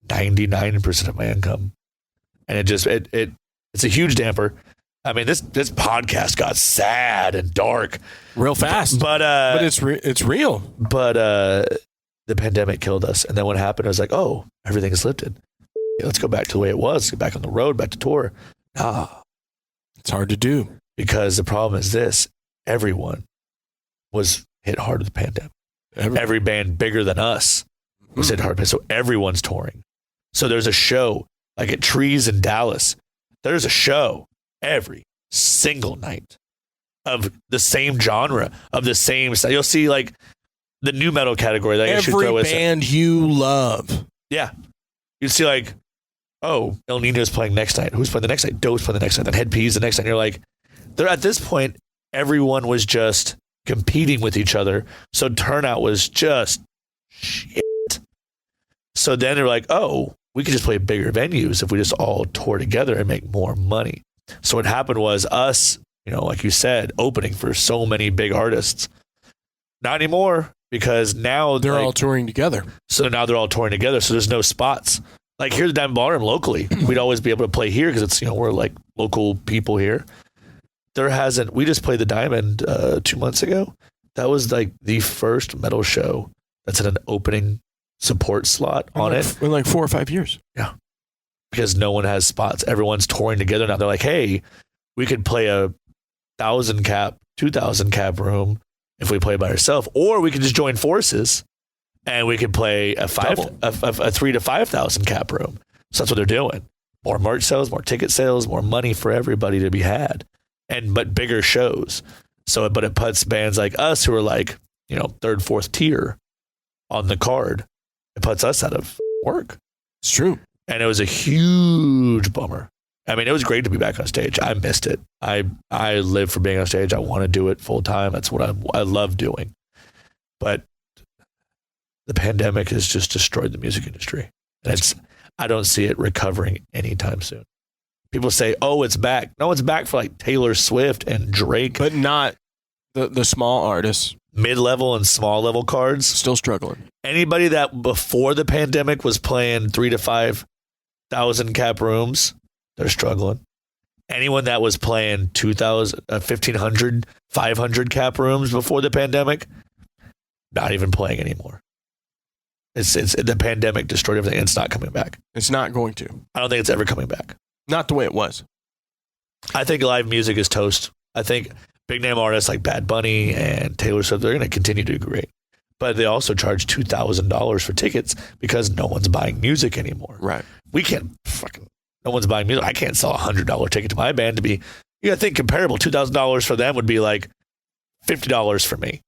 99% of my income. And it's a huge damper. I mean, this podcast got sad and dark real fast, but it's real. But the pandemic killed us, and then what happened? I was like, everything is lifted. Let's go back to the way it was. Get back on the road, back to tour. It's hard to do because the problem is this: everyone was hit hard with the pandemic. Every band bigger than us was hit hard, so everyone's touring. So there's a show like at Trees in Dallas. There's a show every single night of the same genre, of the same style. You'll see like the new metal category that every band you love. Yeah. You'd see like, El Nino's playing next night. Who's playing the next night? Doe's playing the next night. Then Head P's the next night. And you're like, at this point, everyone was just competing with each other. So turnout was just shit. So then they're like, oh, we could just play bigger venues if we just all tour together and make more money. So what happened was us, like you said, opening for so many big artists. Not anymore, because now they're all touring together. So now they're all touring together. So there's no spots. Like here's the Diamond Ballroom locally. We'd always be able to play here because it's, we're like local people here. We just played the Diamond 2 months ago. That was like the first metal show that's in an opening support slot on it. In like 4 or 5 years. Yeah. Because no one has spots. Everyone's touring together now. They're like, hey, we could play a 1,000 cap, 2,000 cap room if we play by ourselves, or we could just join forces and we could play a 3,000 to 5,000 cap room. So that's what they're doing. More merch sales, more ticket sales, more money for everybody to be had, but bigger shows. So, but it puts bands like us who are like, third, fourth tier on the card. It puts us out of work. It's true. And it was a huge bummer. I mean, it was great to be back on stage. I missed it. I live for being on stage. I want to do it full time. That's what I love doing. But the pandemic has just destroyed the music industry. And I don't see it recovering anytime soon. People say, oh, it's back. No, it's back for like Taylor Swift and Drake. But not the small artists. Mid-level and small-level cards. Still struggling. Anybody that before the pandemic was playing 3,000 to 5,000 cap rooms, they're struggling. Anyone that was playing 2,000, 1,500, 500 cap rooms before the pandemic, not even playing anymore. It's the pandemic destroyed everything. And it's not coming back. It's not going to. I don't think it's ever coming back. Not the way it was. I think live music is toast. I think big name artists like Bad Bunny and Taylor Swift, they're going to continue to do great. But they also charge $2,000 for tickets because no one's buying music anymore. Right. We can't no one's buying music. I can't sell a $100 ticket to my band to be, you got to think comparable. $2,000 for them would be like $50 for me.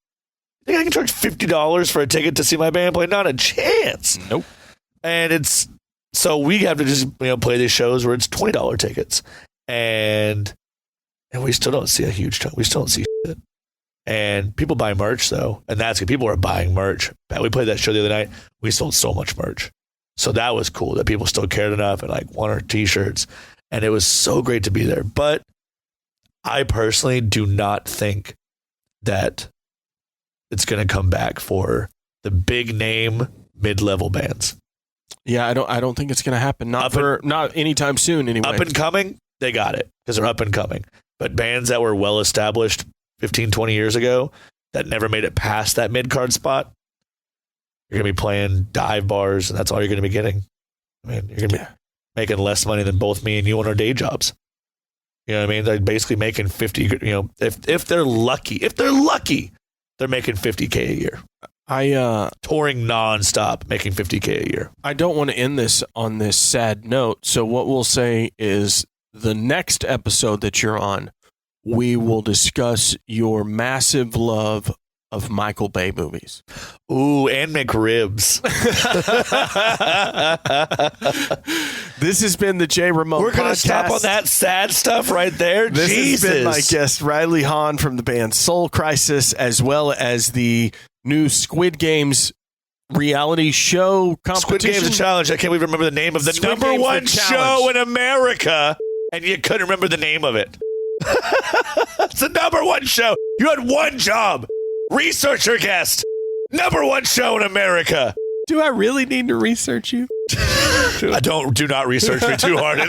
You think I can charge $50 for a ticket to see my band play? Not a chance. Nope. And so we have to just, play these shows where it's $20 tickets. And we still don't see a huge chunk. We still don't see shit. And people buy merch though. And that's good. People are buying merch. We played that show the other night. We sold so much merch. So that was cool that people still cared enough and like wanted our t-shirts. And it was so great to be there. But I personally do not think that it's going to come back for the big name mid-level bands. Yeah, I don't think it's going to happen. Not anytime soon anyway. Up and coming, they got it because they're up and coming. But bands that were well established 15, 20 years ago that never made it past that mid-card spot, you're going to be playing dive bars, and that's all you're going to be getting. I mean, you're going to be making less money than both me and you on our day jobs. You know what I mean? They're basically making 50, if they're lucky, they're making $50K a year. Touring nonstop, making $50K a year. I don't want to end this on this sad note. So what we'll say is the next episode that you're on, we will discuss your massive love of Michael Bay movies. Ooh, and McRibs. This has been the Jay Ramone We're going to stop on that sad stuff right there. This Jesus. has been my guest, Riley Hahn from the band Soul Crisis, as well as the new Squid Games reality show competition. Squid Games Challenge. I can't even remember the name of the Squid number Games one the show in America, and you couldn't remember the name of it. It's the number one show. You had one job. Researcher guest. Number one show in America. Do I really need to research you? Do not research me too hard.